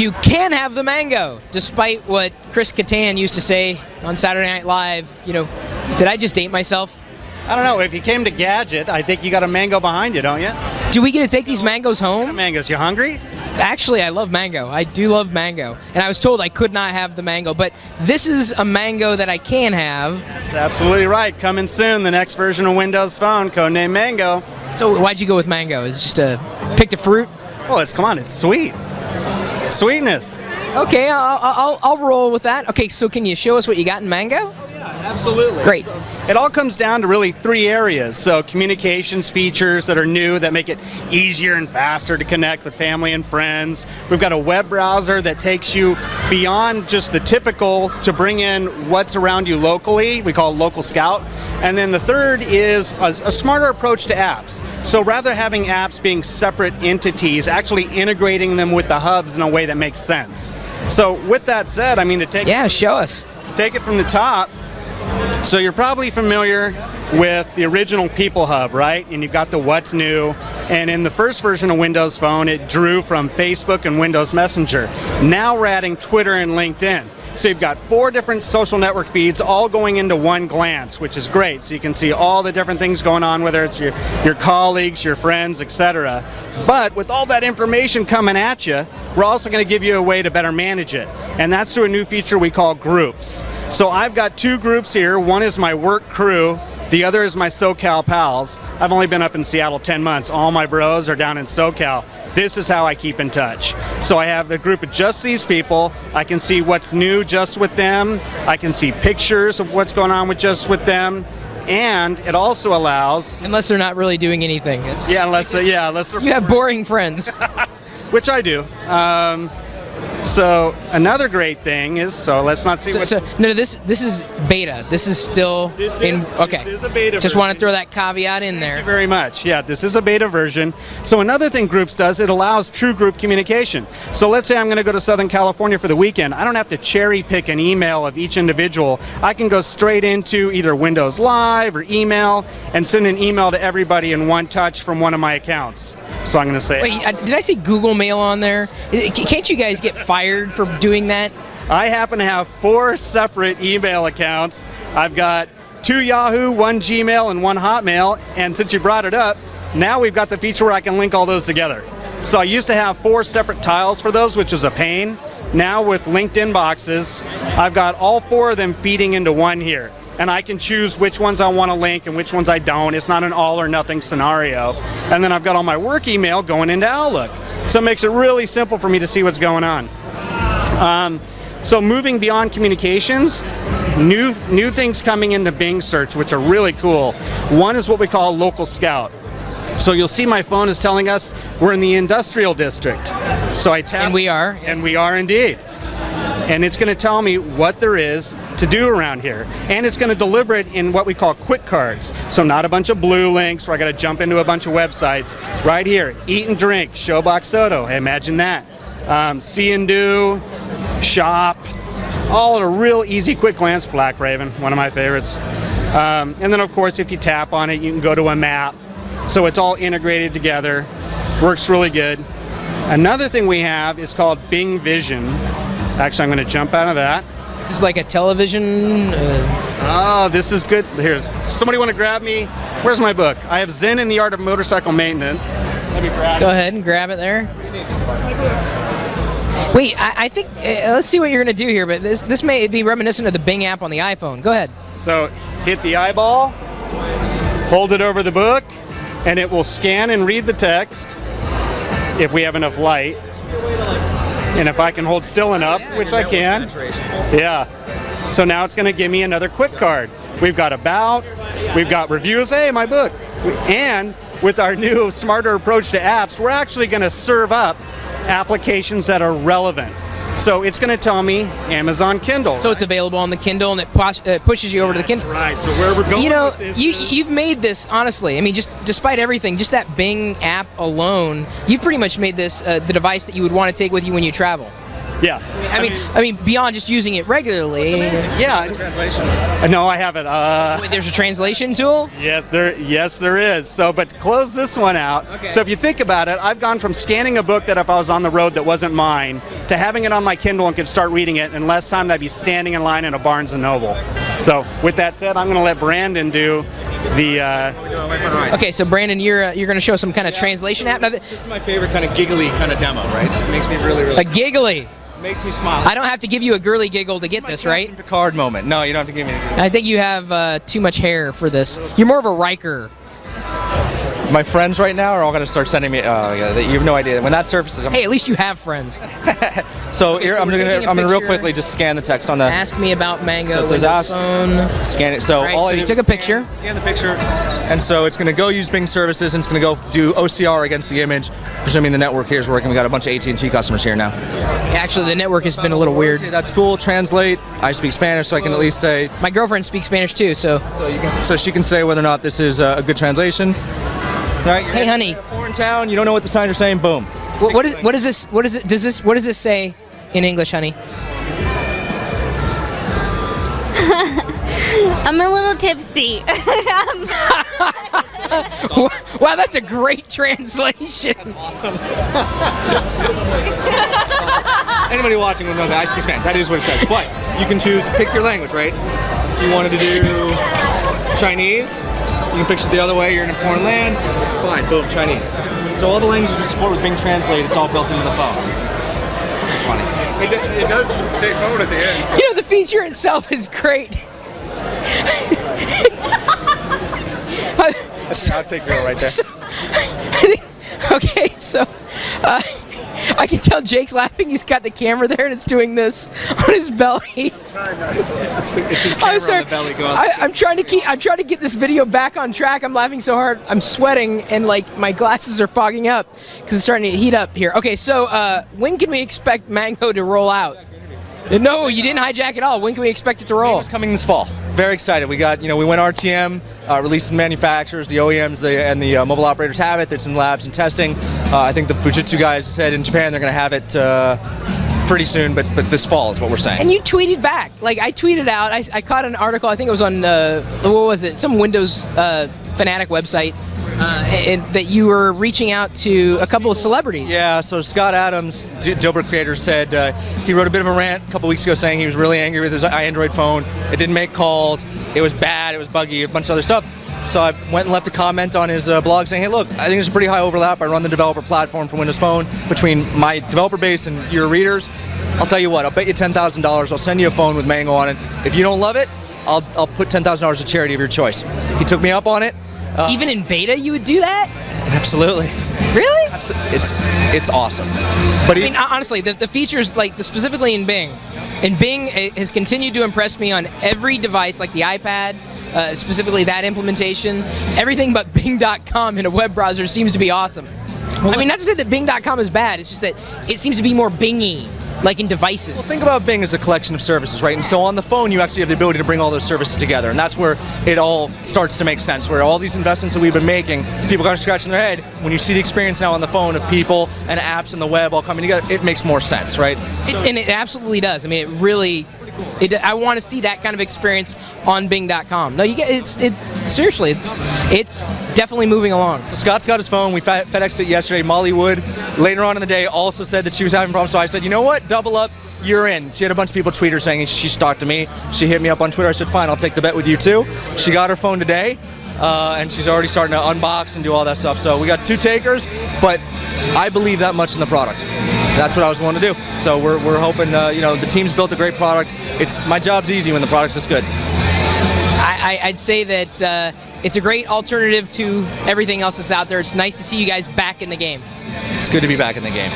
You can have the mango, despite what Chris Kattan used to say on Saturday Night Live. You know, did I just date myself? I don't know. If you came to Gadget, I think you got a mango behind you, don't you? Do we get to take these mangoes home? Mangoes, you hungry? Actually, I love mango. I do love mango. And I was told I could not have the mango, but this is a mango that I can have. That's absolutely right. Coming soon, the next version of Windows Phone, codename Mango. So why'd you go with mango? Is it just picked a fruit? Well, it's sweet. Sweetness. Okay, I'll roll with that. Okay, so can you show us what you got in mango? Oh, yeah, absolutely. Great. So it all comes down to really three areas. So communications features that are new that make it easier and faster to connect with family and friends. We've got a web browser that takes you beyond just the typical to bring in what's around you locally. We call it Local Scout. And then the third is a smarter approach to apps. So rather having apps being separate entities, actually integrating them with the hubs in a way that makes sense. So with that said, I mean, to take show us. Take it from the top. So you're probably familiar with the original People Hub, right? And you've got the What's New. And in the first version of Windows Phone, it drew from Facebook and Windows Messenger. Now we're adding Twitter and LinkedIn. So you've got 4 different social network feeds all going into one glance, which is great. So you can see all the different things going on, whether it's your colleagues, your friends, etc. But with all that information coming at you, we're also going to give you a way to better manage it. And that's through a new feature we call Groups. So I've got 2 groups here. One is my work crew. The other is my SoCal pals. I've only been up in Seattle 10 months. All my bros are down in SoCal. This is how I keep in touch. So I have the group of just these people. I can see what's new just with them. I can see pictures of what's going on with just with them. And it also allows... Unless they're not really doing anything. Unless they're... You have boring friends. Which I do. So another great thing is, so let's not see No, this is beta. This is still okay. This is a beta Just version. want to throw that caveat in there. Thank you very much. Yeah, this is a beta version. So another thing Groups does, it allows true group communication. So let's say I'm going to go to Southern California for the weekend. I don't have to cherry pick an email of each individual. I can go straight into either Windows Live or email and send an email to everybody in one touch from one of my accounts. So I'm going to say... Wait, did I see Google Mail on there? Can't you guys get fired for doing that? I happen to have 4 separate email accounts. I've got 2 Yahoo, 1 Gmail, and 1 Hotmail. And since you brought it up, now we've got the feature where I can link all those together. So I used to have 4 separate tiles for those, which was a pain. Now with linked inboxes, I've got all 4 of them feeding into one here. And I can choose which ones I want to link and which ones I don't. It's not an all or nothing scenario. And then I've got all my work email going into Outlook. So it makes it really simple for me to see what's going on. So moving beyond communications, new things coming in the Bing search, which are really cool. One is what we call Local Scout. So you'll see my phone is telling us we're in the industrial district. So I tap. And we are. And we are indeed. And it's going to tell me what there is to do around here. And it's going to deliver it in what we call quick cards. So not a bunch of blue links where I got to jump into a bunch of websites. Right here, eat and drink, Showbox Soto, imagine that. See and do, shop, all at a real easy quick glance. Black Raven, one of my favorites. And then of course if you tap on it, you can go to a map. So it's all integrated together, works really good. Another thing we have is called Bing Vision. Actually, I'm going to jump out of that. This is like a television. Oh, this is good. Here's somebody want to grab me. Where's my book? I have Zen in the Art of Motorcycle Maintenance. Let me grab Go ahead and grab it there. Wait, I think let's see what you're going to do here. But this may be reminiscent of the Bing app on the iPhone. Go ahead. So hit the eyeball, hold it over the book, and it will scan and read the text if we have enough light. And if I can hold still enough, which I can. Yeah. So now it's going to give me another quick card. We've got about, we've got reviews, hey, my book. And with our new smarter approach to apps, we're actually going to serve up applications that are relevant. So it's going to tell me Amazon Kindle. So it's available on the Kindle, and it pushes you over to the Kindle. Right. So where we're going with this you've made this, honestly, I mean, just despite everything, just that Bing app alone, you've pretty much made this the device that you would want to take with you when you travel. Yeah. I mean, beyond just using it regularly. Yeah. Translation. No, I haven't. Wait, there's a translation tool? Yes, there is. So, but to close this one out. Okay. So if you think about it, I've gone from scanning a book that if I was on the road that wasn't mine to having it on my Kindle and could start reading it in less time than I'd be standing in line in a Barnes & Noble. So with that said, I'm going to let Brandon do the... Okay, so Brandon, you're going to show some kind of translation app? Now, This is my favorite kind of giggly kind of demo, right? This makes me really, really a giggly. makes me smile. I don't have to give you a girly giggle to get this, right? Captain Picard moment. No, you don't have to give me. I think you have too much hair for this. You're more of a Riker. My friends right now are all going to start sending me. Oh, yeah, you have no idea. When that surfaces, Hey, at least you have friends. so okay, here so I'm we're gonna taking a real picture. quickly just scan the text on the. Ask me about Mango. So it says Windows ask- Phone. Scan it. So All right, all so I you do took is a picture. Scan the picture, and so it's going to go use Bing services, and it's going to go do OCR against the image, presuming the network here is working. We got a bunch of AT&T customers here now. Actually, the network has been a little weird. Okay, that's cool. Translate. I speak Spanish, so I can at least say. My girlfriend speaks Spanish too, so. So she can say whether or not this is a good translation. All right, you're Hey, in honey. a foreign town. You don't know what the signs are saying. Boom. What is this? What is it? What does this say in English, honey? I'm a little tipsy. Wow, that's a great translation. Awesome. Anybody watching will know that I speak Spanish. That is what it says. But you can pick your language, right? If you wanted to do Chinese, you can picture it the other way. You're in a foreign land. Fine, boom, Chinese. So all the languages we support with Bing Translate, it's all built into the phone. It's pretty funny. It does say phone at the end. You know, the feature itself is great. That's an outtake girl right there. Okay, so I can tell Jake's laughing. He's got the camera there and it's doing this on his belly. It's his camera I'm sorry. on the belly going. I'm trying to get this video back on track. I'm laughing so hard. I'm sweating and like my glasses are fogging up because it's starting to heat up here. Okay, so when can we expect Mango to roll out? No, you didn't hijack at all. When can we expect it to roll? It's coming this fall. Very excited. We got, we went RTM, released the manufacturers, the OEMs, and the mobile operators have it. It's in labs and testing. I think the Fujitsu guys said in Japan they're going to have it pretty soon, but this fall is what we're saying. And you tweeted back. Like I tweeted out. I caught an article. I think it was on what was it? Some Windows Fanatic website. And that you were reaching out to a couple of celebrities. Yeah, so Scott Adams, Dilbert creator, said he wrote a bit of a rant a couple weeks ago saying he was really angry with his Android phone. It didn't make calls. It was bad. It was buggy. A bunch of other stuff. So I went and left a comment on his blog saying, hey, look, I think there's a pretty high overlap. I run the developer platform for Windows Phone between my developer base and your readers. I'll tell you what, I'll bet you $10,000. I'll send you a phone with Mango on it. If you don't love it, I'll put $10,000 to charity of your choice. He took me up on it. Even in beta, you would do that? Absolutely. Really? It's awesome. But I mean, honestly, the features, like specifically in Bing, and Bing has continued to impress me on every device, like the iPad, specifically that implementation. Everything but Bing.com in a web browser seems to be awesome. I mean, not to say that Bing.com is bad, it's just that it seems to be more Bingy, like in devices. Well, think about Bing as a collection of services, right? And so on the phone, you actually have the ability to bring all those services together. And that's where it all starts to make sense, where all these investments that we've been making, people kind of scratching their head. When you see the experience now on the phone of people and apps and the web all coming together, it makes more sense, right? And it absolutely does. I mean, it really... I want to see that kind of experience on Bing.com. No, you get seriously, it's definitely moving along. So Scott's got his phone. We FedExed it yesterday. Molly Wood, later on in the day, also said that she was having problems. So I said, you know what? Double up. You're in. She had a bunch of people tweet her saying she should talk to me. She hit me up on Twitter. I said, fine, I'll take the bet with you too. She got her phone today, and she's already starting to unbox and do all that stuff. So we got two takers, but I believe that much in the product. That's what I was willing to do. So we're hoping, the team's built a great product. My job's easy when the product's this good. I'd say that it's a great alternative to everything else that's out there. It's nice to see you guys back in the game. It's good to be back in the game.